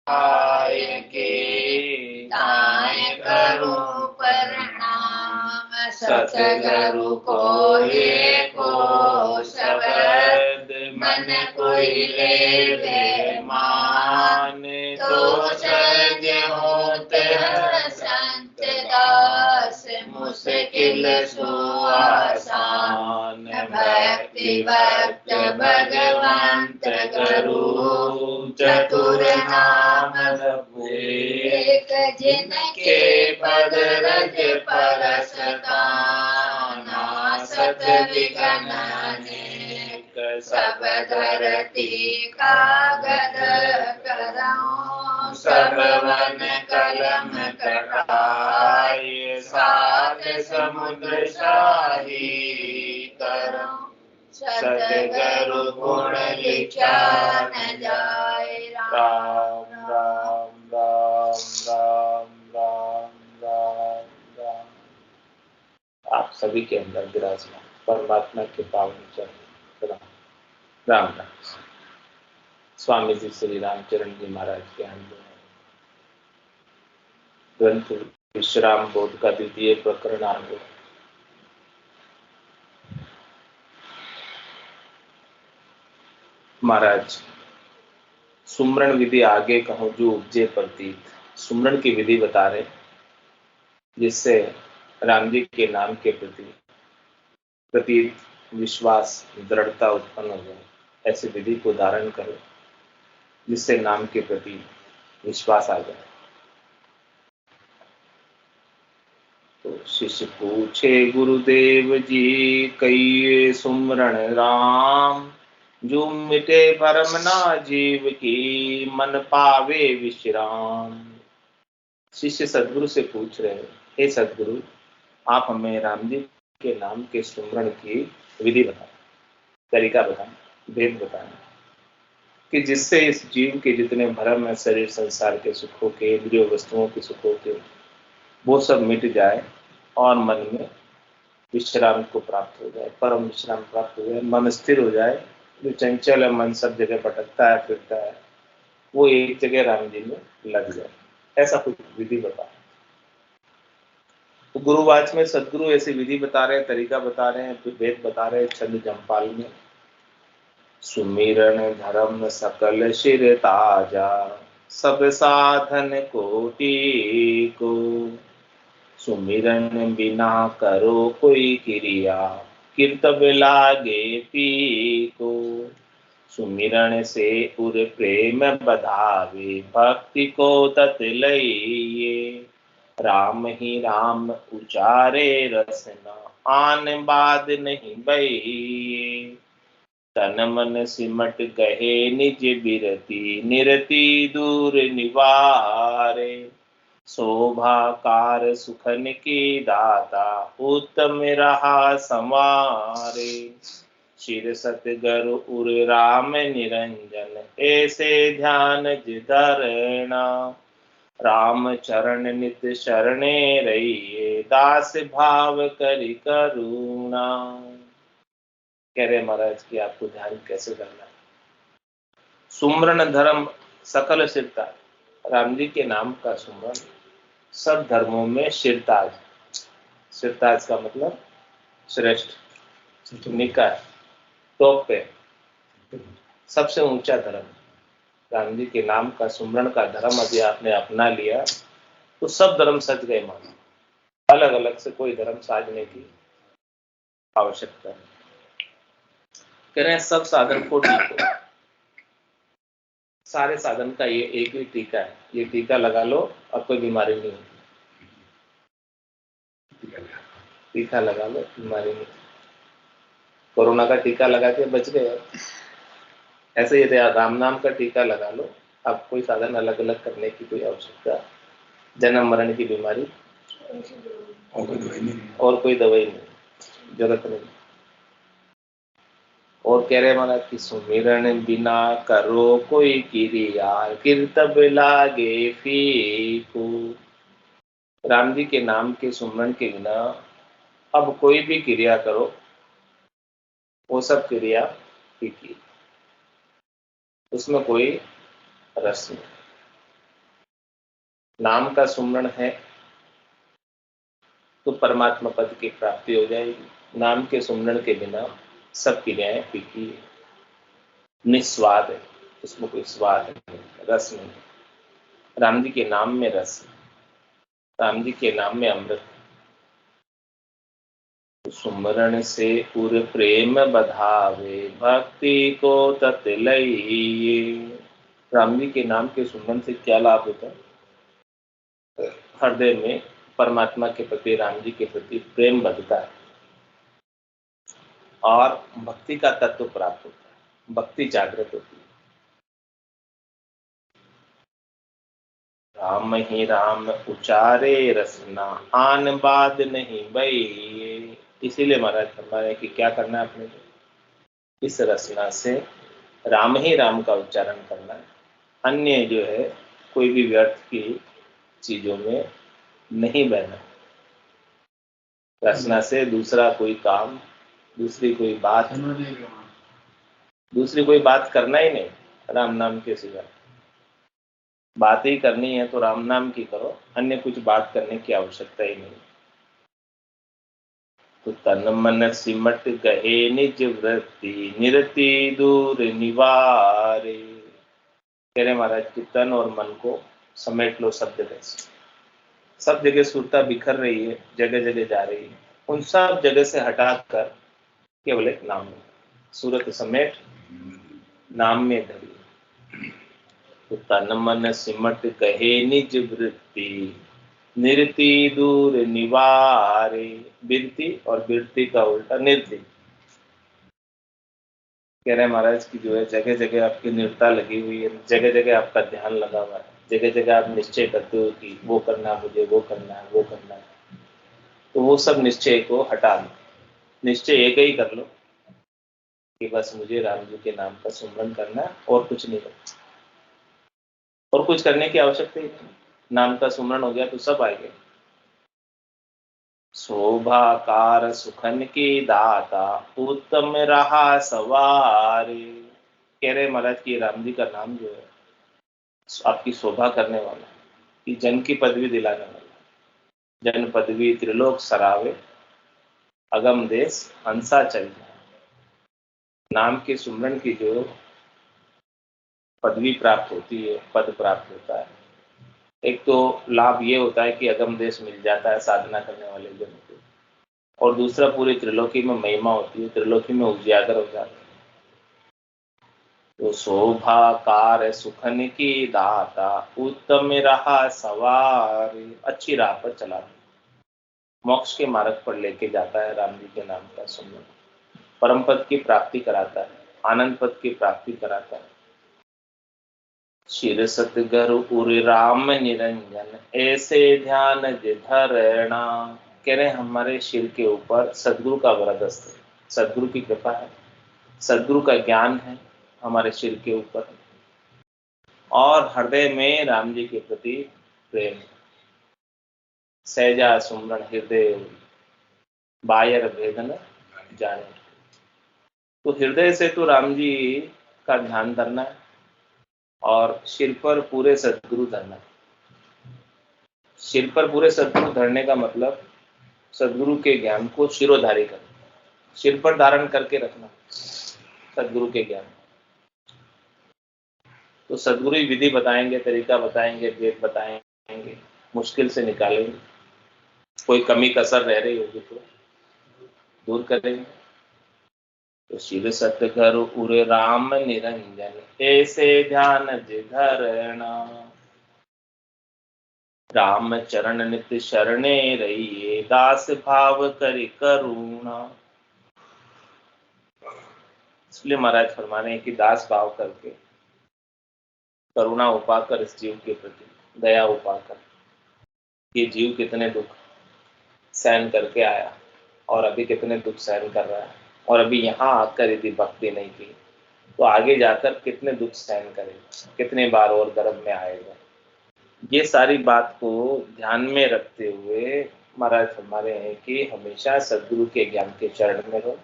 की ताय करूं प्रणाम। सतगुरु को एको शब्द मन कोई ले मान, तो सज होते संत दास मुश्किल सुआसान। भक्ति भक्त भगवंत गुरु चतुर नाम एक जिनके पद रज परसताना। सत विघ्न अनेक सब धरती कागद कराऊं। सब वन कलम कटाए सात समुद्र शाही करूं। सतगुरु गुण लिखा न जाए। राम राम राम राम राम राम राम। आप सभी के अंदर विराजमान परमात्मा के पावन चरण राम राम। स्वामी जी श्री रामचरण जी महाराज के अंदर ग्रंथ विश्राम बोध का द्वितीय प्रकरण आरंभ। महाराज सुमरण विधि आगे कहूं जो उपजे प्रतीत, सुमरण की विधि बता रहे जिससे राम जी के नाम के प्रति विश्वास दृढ़ता उत्पन्न हो जाए। ऐसी विधि को धारण करो जिससे नाम के प्रति विश्वास आ जाए। तो शिष्य पूछे गुरुदेव जी कई सुमरण राम, जो मिटे भरम ना जीव की मन पावे विश्राम। शिष्य सदगुरु से पूछ रहे हैं, हे सदगुरु आप हमें राम जी के नाम के सुमरण की विधि बताएं, तरीका बताएं, भेद बताएं कि जिससे इस जीव के जितने भरम है, शरीर संसार के सुखों के, इंद्रिय वस्तुओं के सुखों के, वो सब मिट जाए और मन में विश्राम को प्राप्त हो जाए, परम विश्राम प्राप्त हो जाए, मन स्थिर हो जाए। जो चंचल है मन सब जगह भटकता है फिरता है, वो एक जगह राम जी में लग जाए। ऐसा कुछ विधि बता। तो गुरुवाच में सदगुरु ऐसी विधि बता रहे हैं, तरीका बता रहे हैं, फिर वेद बता रहे हैं छंद जमपाल में। सुमिरन धर्म सकल शिर ताजा, सब साधन कोटि को। सुमिरन बिना करो कोई क्रिया, कीर्तव्य लागे पी को। सुमिरन से उर प्रेम बधावे, भक्ति को तत लइए। राम ही राम उचारे रसना, आन बाद नहीं बइए। तन मन सिमट गहे निज बिरती, निरति दूर निवारे। शोभाकार सुखन की दाता, उत्तम रहा समारे। शिर सतगुरु उर राम निरंजन, ऐसे ध्यान जिधरना। राम चरण नित शरणे रहिए, दास भाव करि करुणा। कह रहे महाराज कि आपको ध्यान कैसे करना है। सुमरण धर्म सकल सिरता, राम जी के नाम का सुमरण सब धर्मों में शिरताज। शिरताज का मतलब श्रेष्ठ, निकाय, टॉप पे, सबसे ऊंचा धर्म। राम जी के नाम का सुमरण का धर्म यदि आपने अपना लिया तो सब धर्म सज गए मानो। अलग अलग से कोई धर्म साजने की आवश्यकता है। कह रहे हैं सब साधन को टीको। सारे साधन का ये एक ही टीका है, ये टीका लगा लो अब कोई बीमारी नहीं होती। टीका लगा लो, बीमारी नहीं। कोरोना का टीका लगा के बच गए। ऐसे ही राम नाम का टीका लगा लो, अब कोई साधन अलग अलग करने की कोई आवश्यकता, जन्म मरण की बीमारी और कोई दवाई नहीं, जरूरत नहीं। और कह रहे महाराज कि सुमिरन बिना करो कोई क्रिया, कीर्तव्य लागे फीको। राम जी के नाम के सुमरण के बिना अब कोई भी क्रिया करो, वो सब क्रिया फीकी, उसमें कोई रस नहीं। नाम का सुमरण है तो परमात्मा पद की प्राप्ति हो जाएगी। नाम के सुमरण के बिना सब क्रियाएं फीकी है, निस्वाद है, उसमें कोई स्वाद नहीं, रस नहीं। राम जी के नाम में रस है, राम जी के नाम में अमृत है। सुमरण से उर प्रेम बधावे, भक्ति को तत लइए। राम जी के नाम के सुमरण से क्या लाभ होता है? हृदय में परमात्मा के प्रति, राम जी के प्रति प्रेम बढ़ता है और भक्ति का तत्व प्राप्त होता है, भक्ति जागृत होती है। राम ही राम उचारे रसना, आन बाद नहीं बई। इसीलिए महाराज फरमाए कि क्या करना है अपने को, इस रसना से राम ही राम का उच्चारण करना है। अन्य जो है कोई भी व्यर्थ की चीजों में नहीं बहना। रचना से दूसरा कोई काम, दूसरी कोई बात करना ही नहीं, राम नाम के सिवा। बात ही करनी है तो राम नाम की करो, अन्य कुछ बात करने की आवश्यकता ही नहीं। तो तन मन सिमट गहे निज वृत्ति, निरति दूर निवारे। कह रहे महाराज कि तन और मन को समेट लो सब जगह से। सब जगह सुरता बिखर रही है, जगह जगह जा रही है, उन सब जगह से हटाकर केवल एक नाम में सूरत समेट नाम में धरी। तो तन मन सिमट कहे निज वृत्ति, निरति दूर निवारे। बिरति और बिरति का उल्टा निर्ति। कह रहे महाराज की जो है जगह जगह आपकी निर्ता लगी हुई है, जगह जगह आपका ध्यान लगा हुआ है, जगह जगह आप निश्चय करते हो कि वो करना है मुझे, वो करना है, वो करना है। तो वो सब निश्चय को हटा लो, निश्चय एक ही कर लो कि बस मुझे राम जी के नाम का सुमरन करना है और कुछ नहीं करना, और कुछ करने की आवश्यकता ही नहीं। नाम का सुमरन हो गया तो सब आएंगे। शोभाकार सुखन की दाता, उत्तम रहा सवारी। कह रहे महाराज की राम जी का नाम जो है आपकी शोभा करने वाला, कि जन की पदवी दिलाने वाला। जन पदवी त्रिलोक सरावे, अगम देश हंसा चल जाए। नाम के सुमरन की जो पदवी प्राप्त होती है, पद प्राप्त होता है, एक तो लाभ ये होता है कि अगम देश मिल जाता है साधना करने वाले जन को, और दूसरा पूरी त्रिलोकी में महिमा होती है, त्रिलोकी में उजागर हो जाता है। तो शोभाकार सुखन की दाता, उत्तम रहा सवार। अच्छी राह पर चला, मोक्ष के मार्ग पर लेके जाता है राम जी के नाम का सुमरन। परम पद की प्राप्ति कराता है, आनंद पद की प्राप्ति कराता है। शिर सतगर उर राम निरंजन, ऐसे ध्यान धरना। कह रहे हमारे शिर के ऊपर सदगुरु का वरदस्त है, सदगुरु की कृपा है, सदगुरु का ज्ञान है हमारे सिर के ऊपर, और हृदय में राम जी के प्रति प्रेम। सहजा सुमरन हृदय, बायर भेदन जाने। तो हृदय से तो राम जी का ध्यान धरना है और सिर पर पूरे सदगुरु धरना है। सिर पर पूरे सदगुरु धरने का मतलब सदगुरु के ज्ञान को शिरोधारी करना, सिर पर धारण करके रखना सदगुरु के ज्ञान। तो सदगुरु ही विधि बताएंगे, तरीका बताएंगे, वेद बताएंगे, मुश्किल से निकालेंगे, कोई कमी कसर रह रही होगी तो दूर करेंगे। तो शिव सतघर उर राम निरंजन, ऐसे ध्यान धरना। राम चरण नित्य शरणे रहिए, दास भाव करि करुणा। इसलिए महाराज फरमा रहे हैं कि दास भाव करके, करुणा उपाकर इस जीव के प्रति, दया उपाकर। ये जीव कितने दुख सहन करके आया और अभी कितने दुख सहन कर रहा है, और अभी यहाँ आकर यदि भक्ति नहीं की तो आगे जाकर कितने दुख सहन करेगा, कितने बार और गर्भ में आएगा। ये सारी बात को ध्यान में रखते हुए महाराज फरमा रहे हैं कि हमेशा सदगुरु के ज्ञान के चरण में रहो,